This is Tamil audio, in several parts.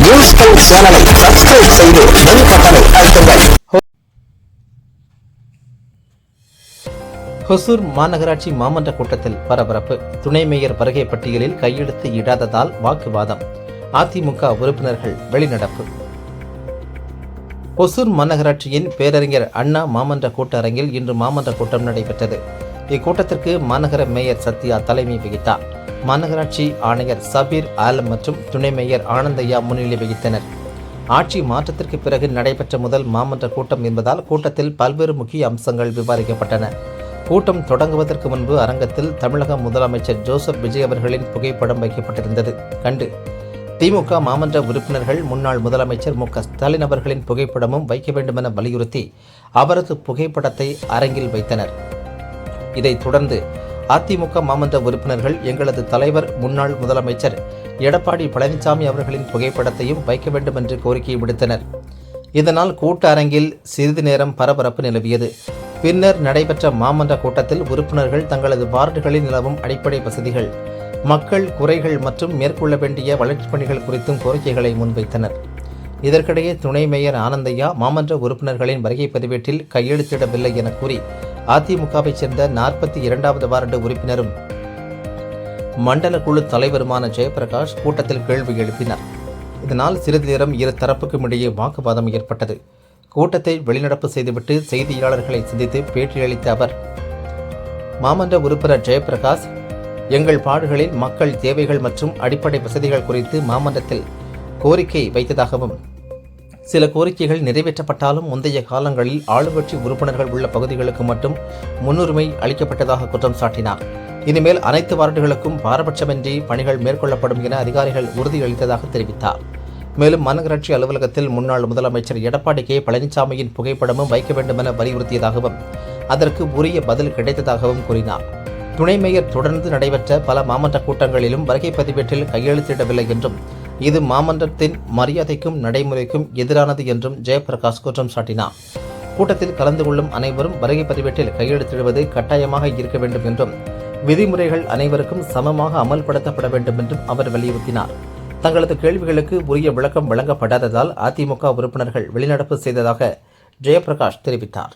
நியூஸ்கள் சேனலை சப்ஸ்கிரைப் செய்து பெல் பட்டனை அழுத்துங்கள். ஹொசூர் மாநகராட்சி மாமன்ற கூட்டத்தில் பரபரப்பு. துணை மேயர் வருகை பட்டியலில் கையெழுத்து இடாததால் வாக்குவாதம். அதிமுக உறுப்பினர்கள் வெளிநடப்பு. ஹொசூர் மாநகராட்சியின் பேரறிஞர் அண்ணா மாமன்ற கூட்டரங்கில் இன்று மாமன்ற கூட்டம் நடைபெற்றது. இக்கூட்டத்திற்கு மாநகர மேயர் சத்யா தலைமை வகித்தார். மாநகராட்சி ஆணையர் சபீர் ஆலம் மற்றும் துணை மேயர் ஆனந்தையா முன்னிலை வகித்தனர். ஆட்சி மாற்றத்திற்கு பிறகு நடைபெற்ற முதல் மாமன்ற கூட்டம் என்பதால் கூட்டத்தில் பல்வேறு முக்கிய அம்சங்கள் விவாதிக்கப்பட்டன. கூட்டம் தொடங்குவதற்கு முன்பு அரங்கத்தில் தமிழக முதலமைச்சர் ஜோசப் விஜய் அவர்களின் புகைப்படம் வைக்கப்பட்டிருந்தது கண்டு திமுக மாமன்ற உறுப்பினர்கள் முன்னாள் முதலமைச்சர் மு க ஸ்டாலின் அவர்களின் புகைப்படமும் வைக்க வேண்டுமென வலியுறுத்தி அவரது புகைப்படத்தை அரங்கில் வைத்தனர். இதைத் தொடர்ந்து அதிமுக மாமன்ற உறுப்பினர்கள் எங்களது தலைவர் முன்னாள் முதலமைச்சர் எடப்பாடி பழனிசாமி அவர்களின் புகைப்படத்தையும் வைக்க வேண்டும் என்று கோரிக்கை விடுத்தனர். இதனால் கூட்ட அரங்கில் சிறிது நேரம் பரபரப்பு நிலவியது. பின்னர் நடைபெற்ற மாமன்ற கூட்டத்தில் உறுப்பினர்கள் தங்களது வார்டுகளில் நிலவும் அடிப்படை வசதிகள், மக்கள் குறைகள் மற்றும் மேற்கொள்ள வேண்டிய வளர்ச்சிப் பணிகள் குறித்தும் கோரிக்கைகளை முன்வைத்தனர். இதற்கிடையே துணை மேயர் ஆனந்தையா மாமன்ற உறுப்பினர்களின் வருகை பதிவேட்டில் கையெழுத்திடவில்லை என கூறி அதிமுகவைச் சேர்ந்த 42வது வார்டு உறுப்பினரும் மண்டல குழு தலைவருமான ஜெயபிரகாஷ் கூட்டத்தில் கேள்வி எழுப்பினார். இதனால் சிறிது நேரம் இரு தரப்புக்கும் இடையே வாக்குவாதம் ஏற்பட்டது. கூட்டத்தை வெளிநடப்பு செய்துவிட்டு செய்தியாளர்களை சந்தித்து பேட்டியளித்த அவர், மாமன்ற உறுப்பினர் ஜெயபிரகாஷ் எங்கள் வார்டுகளில் மக்கள் தேவைகள் மற்றும் அடிப்படை வசதிகள் குறித்து மாமன்றத்தில் கோரிக்கை வைத்ததாகவும், சில கோரிக்கைகள் நிறைவேற்றப்பட்டாலும் முந்தைய காலங்களில் ஆளுங்கட்சி உறுப்பினர்கள் உள்ள பகுதிகளுக்கு மட்டும் முன்னுரிமை அளிக்கப்பட்டதாக குற்றம் சாட்டினார். இனிமேல் அனைத்து வார்டுகளுக்கும் பாரபட்சமின்றி பணிகள் மேற்கொள்ளப்படும் என அதிகாரிகள் உறுதியளித்ததாக தெரிவித்தார். மேலும் மாநகராட்சி அலுவலகத்தில் முன்னாள் முதலமைச்சர் எடப்பாடி கே பழனிசாமியின் புகைப்படமும் வைக்க வேண்டுமென வலியுறுத்தியதாகவும் அதற்கு உரிய பதில் கிடைத்ததாகவும் கூறினார். துணை மேயர் தொடர்ந்து நடைபெற்ற பல மாமன்ற கூட்டங்களிலும் வருகை பதிவேட்டில் கையெழுத்திடவில்லை என்றும் இது மாமன்றத்தின் மரியாதைக்கும் நடைமுறைக்கும் எதிரானது என்றும் ஜெயபிரகாஷ் குற்றம் சாட்டினார். கூட்டத்தில் கலந்து கொள்ளும் அனைவரும் வருகை பதிவேட்டில் கையெழுத்திடுவது கட்டாயமாக இருக்க வேண்டும் என்றும் விதிமுறைகள் அனைவருக்கும் சமமாக அமல்படுத்தப்பட வேண்டும் என்றும் அவர் வலியுறுத்தினார். தங்களது கேள்விகளுக்கு உரிய விளக்கம் வழங்கப்படாததால் அதிமுக உறுப்பினர்கள் வெளிநடப்பு செய்ததாக ஜெயபிரகாஷ் தெரிவித்தார்.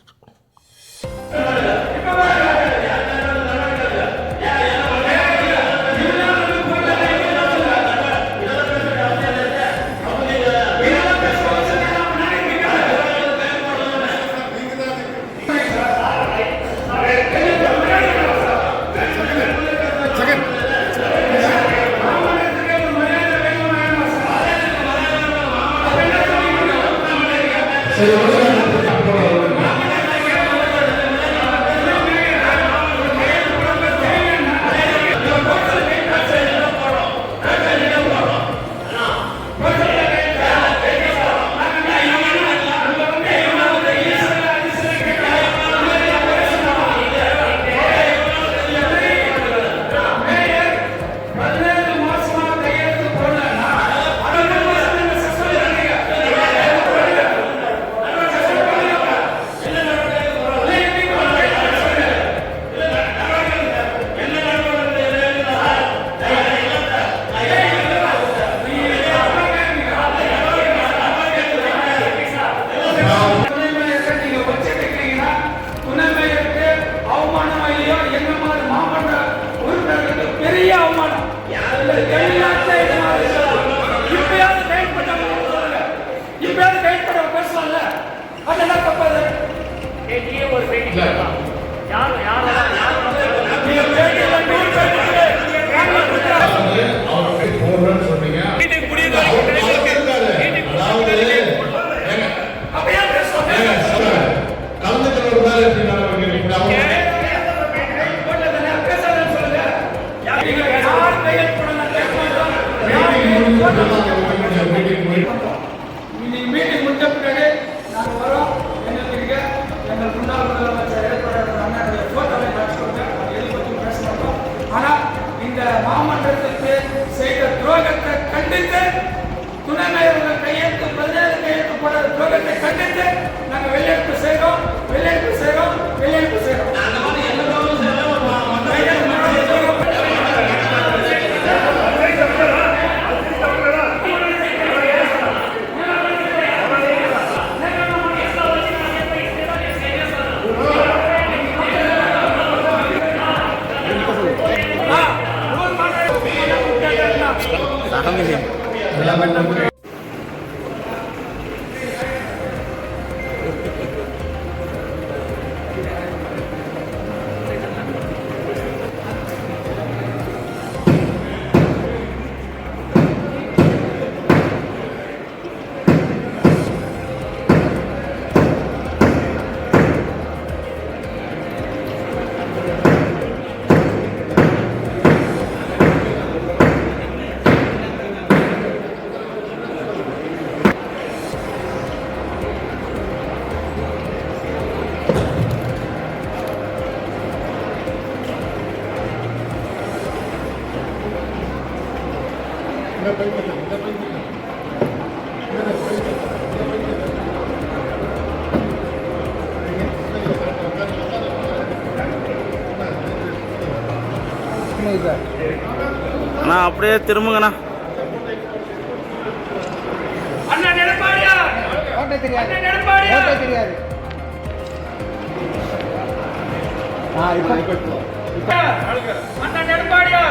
மீட்டிங் முடிஞ்ச பின்னாடி நாங்கள் வரோம். எங்கள் முன்னாள் முதலமைச்சர் எடப்பாடி அண்ணனுடைய போட்டோவை காட்சி கொடுத்தேன். எதை பற்றி பேச மாட்டோம். ஆனால் இந்த மாமன்றத்திற்கு செய்த துரோகத்தை கண்டித்து, துணை மேயர்கள் கையெழுத்து 17 கையெழுத்து போட துரோகத்தை கண்டித்து நாங்கள் வெளியெடுப்பு செய்கிறோம். அண்ணா அப்படியே திரும்புங்கண்ணா. அண்ணா எடப்பாடியா ஓட்ட தெரியாது, அண்ணா எடப்பாடியா ஓட்ட தெரியாது. அண்ணா எடப்பாடியா